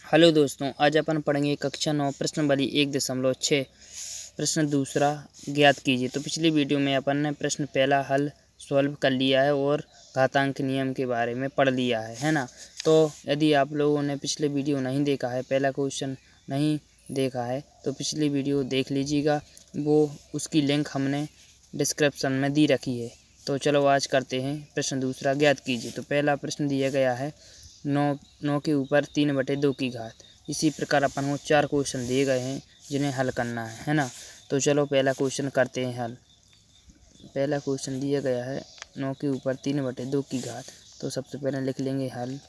Hello दोस्तों, आज अपन पढ़ेंगे कक्षा 9 प्रश्न वाली 1.6 प्रश्न दूसरा ज्ञात कीजिए। तो पिछली वीडियो में अपन ने प्रश्न पहला हल सॉल्व कर लिया है और घातांक नियम के बारे में पढ़ लिया है ना। तो यदि आप लोगों ने पिछले वीडियो नहीं देखा है, पहला क्वेश्चन नहीं देखा है, तो पिछली वीडियो देख लीजिएगा। वो उसकी लिंक हमने डिस्क्रिप्शन में दी रखी है। तो चलो आज करते हैं प्रश्न दूसरा ज्ञात कीजिए। तो पहला प्रश्न दिया गया है 9 के ऊपर 3/2 की घात। इसी प्रकार अपन को 4 क्वेश्चन दिए गए हैं जिन्हें हल करना है ना। तो चलो पहला क्वेश्चन करते हैं हल। पहला क्वेश्चन दिया गया है 9 के ऊपर 3/2 की घात। तो सबसे पहले लिख लेंगे हल।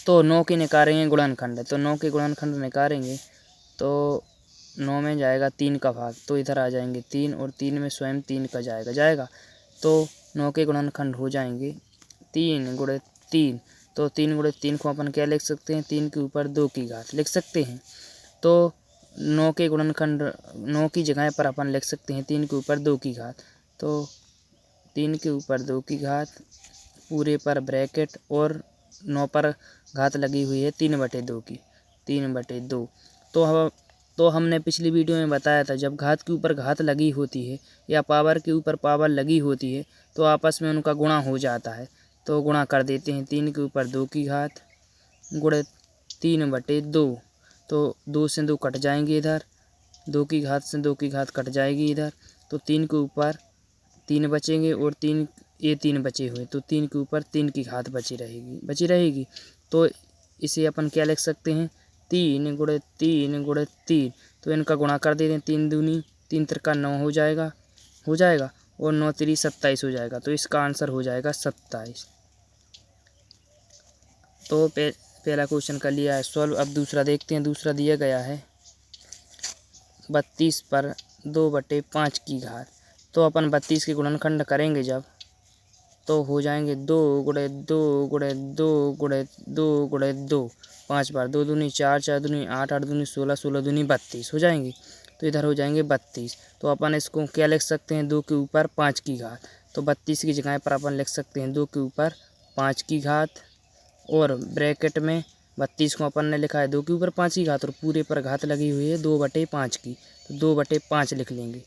तो 9 के निकालेंगे गुणनखंड, तो 9 के गुणनखंड निकालेंगे तो 9 में जाएगा 3 का भाग, तो इधर आ जाएंगे 3 और 3 में स्वयं 3 का जाएगा। तो 9 के गुणनखंड हो जाएंगे 3 गुणे 3। तो 3 गुणे 3 को अपन क्या लिख सकते हैं, 3 के ऊपर 2 की घात लिख सकते हैं। तो 9 के गुणनखंड 9 की जगह पर अपन लिख सकते हैं 3 के ऊपर 2 की घात। तो 3 के ऊपर 2 की घात पूरे पर ब्रैकेट और 9 पर घात लगी हुई है 3/2 की, 3/2। तो हमने पिछली वीडियो में बताया था, जब घात के ऊपर घात लगी होती है या पावर के ऊपर पावर लगी होती है तो आपस में उनका गुणा हो जाता है। तो गुणा कर देते हैं, 3 के ऊपर 2 की घात गुणे 3/2। तो 2 से 2 कट जाएंगे, इधर 2 की घात से 2 की घात कट जाएगी इधर। तो 3 के ऊपर 3 बचेंगे और 3 बचे हुए, तो 3 के ऊपर 3 की घात बची रहेगी। तो इसे अपन क्या लिख सकते हैं, 3 गुणे 3। तो इनका गुणा कर देते हैं, 3 दूनी 3 त्रिका 9 हो जाएगा और 9 3 27 हो जाएगा। तो इसका आंसर हो जाएगा 27। तो पहला क्वेश्चन कर लिया है सॉल्व। अब दूसरा देखते हैं। दूसरा दिया गया है 32 पर 2/5 की घात। तो अपन 32 के गुणनखंड करेंगे जब, तो हो जाएंगे 2 गुणे 2 गुणे 2 गुणे 2 गुणे 2, 5 बार 2 दूनी 4, 4 दूनी 8, 8 दूनी 16, 16 दूनी 32 हो जाएंगे। तो इधर हो जाएंगे 32। तो अपन इसको क्या लिख सकते हैं, 2 के ऊपर 5 की घात। तो 32 की जगह पर अपन लिख सकते हैं 2 के ऊपर 5 की घात और ब्रैकेट में 32 को अपन ने लिखा है 2 के ऊपर 5 की घात और पूरे पर घात लगी हुई है 2/5 की, तो 2/5 लिख लेंगे।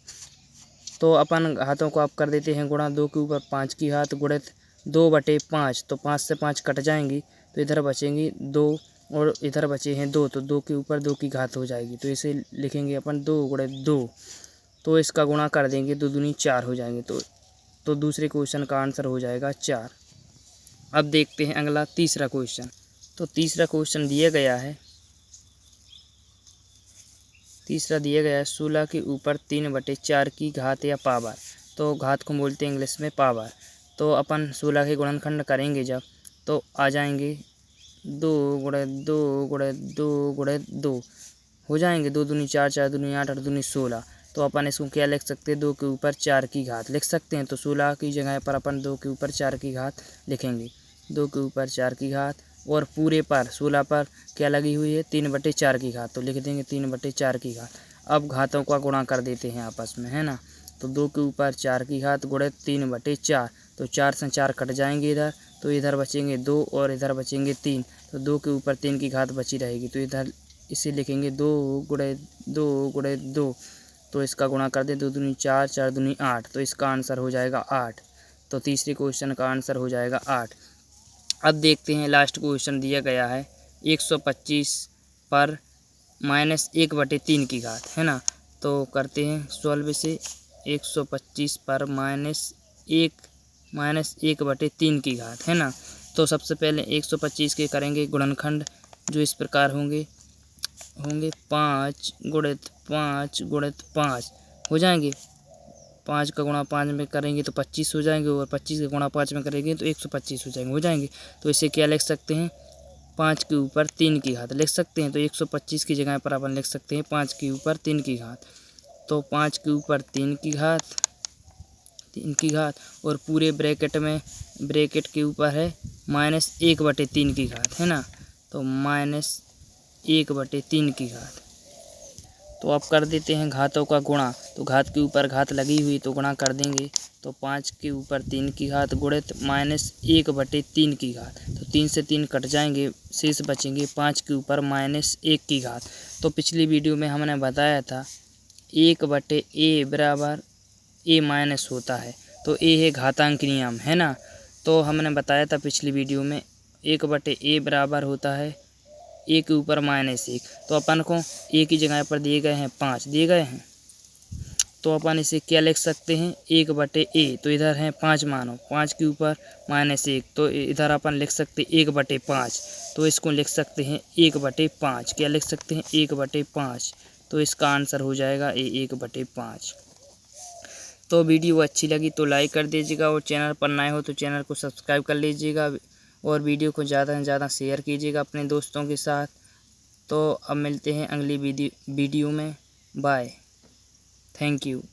तो अपन घातों को आप कर देते हैं गुणा, 2 के ऊपर 5 की घात गुणित 2/5। तो 5 से 5 कट जाएंगी, तो इधर बचेंगी 2 और इधर बचे हैं 2, तो 2 के ऊपर 2 की घात हो जाएगी। तो इसे लिखेंगे अपन 2 गुणे 2। तो इसका गुणा कर देंगे, 2 दूनी 4 हो जाएंगे। तो दूसरे क्वेश्चन का आंसर हो जाएगा 4। अब देखते हैं अगला तीसरा क्वेश्चन। तो तीसरा क्वेश्चन दिया गया है 16 के ऊपर 3/4 की घात या पावर। तो घात को बोलते हैं इंग्लिश में पावर। तो अपन 16 के गुणनखंड करेंगे जब, तो आ जाएंगे 2 गुणे 2 गुणे 2 गुणे 2 हो जाएंगे। 2 दूनी 4, 4 दूनी 8, 8 दूनी 16। तो अपन इसको क्या लिख सकते हैं, 2 के ऊपर 4 की घात लिख सकते हैं। तो 16 की जगह पर अपन 2 के ऊपर 4 की घात लिखेंगे, 2 के ऊपर 4 की घात और पूरे पर 16 पर क्या लगी हुई है, 3/4 की घात। तो लिख देंगे 3/4 की घात। अब घातों का गुणा कर देते हैं आपस में, है ना। तो 2 के ऊपर 4 की घात गुणे 3/4। तो 4 से 4 कट जाएंगे इधर, तो इधर बचेंगे 2 और इधर बचेंगे 3। तो 2 के ऊपर 3 की घात बची रहेगी। तो इधर इसे लिखेंगे 2 गुणे 2 गुणे 2। तो इसका गुणा कर दें, 2 दूनी 4, 4 दूनी 8। तो इसका आंसर हो जाएगा 8। तो तीसरे क्वेश्चन का आंसर हो जाएगा 8। अब देखते हैं लास्ट क्वेश्चन दिया गया है 125 पर -1/3 की घात, है ना। तो करते हैं सॉल्व से। 125 पर -1/3 की घात, है ना। तो सबसे पहले 125 के करेंगे गुणनखंड, जो इस प्रकार होंगे 5 गुणित 5 गुणित 5 हो जाएंगे। 5 का गुणा 5 में करेंगे तो 25 हो जाएंगे और 25 का गुणा 5 में करेंगे तो 125 हो जाएंगे। तो इसे क्या लिख सकते हैं, 5 के ऊपर 3 की घात लिख सकते हैं। तो 125 की जगह पर अपन लिख सकते हैं 5 के ऊपर 3 की घात। तो 5 के ऊपर 3 की घात और पूरे ब्रैकेट के ऊपर है -1/3 की घात, है ना। तो -1/3 की घात। तो अब कर देते हैं घातों का गुणा। तो घात के ऊपर घात लगी हुई तो गुणा कर देंगे। तो 5 के ऊपर 3 की घात गुणित -1/3 की घात। तो 3 से 3 कट जाएंगे, शेष बचेंगे 5 के ऊपर -1 की घात। तो पिछली वीडियो में हमने बताया था 1/a बराबर a माइनस होता है। तो a है घातांक नियम, है ना। तो हमने बताया था पिछली वीडियो में 1/a बराबर होता है a के ऊपर -1। तो अपन को a की जगह पर दिए गए हैं 5 दिए गए हैं। तो अपन इसे क्या लिख सकते हैं 1/a। तो इधर है 5 मानो, 5 के ऊपर -1 तो इधर अपन लिख सकते 1/5। तो इसको लिख सकते हैं 1/5। क्या लिख सकते हैं 1/5। तो इसका आंसर हो जाएगा 1/5। तो वीडियो अच्छी लगी तो लाइक कर दीजिएगा और चैनल पर नए हो तो चैनल को सब्सक्राइब कर लीजिएगा और वीडियो को ज़्यादा से ज़्यादा शेयर कीजिएगा अपने दोस्तों के साथ। तो अब मिलते हैं अगली वीडियो में। Bye, thank you.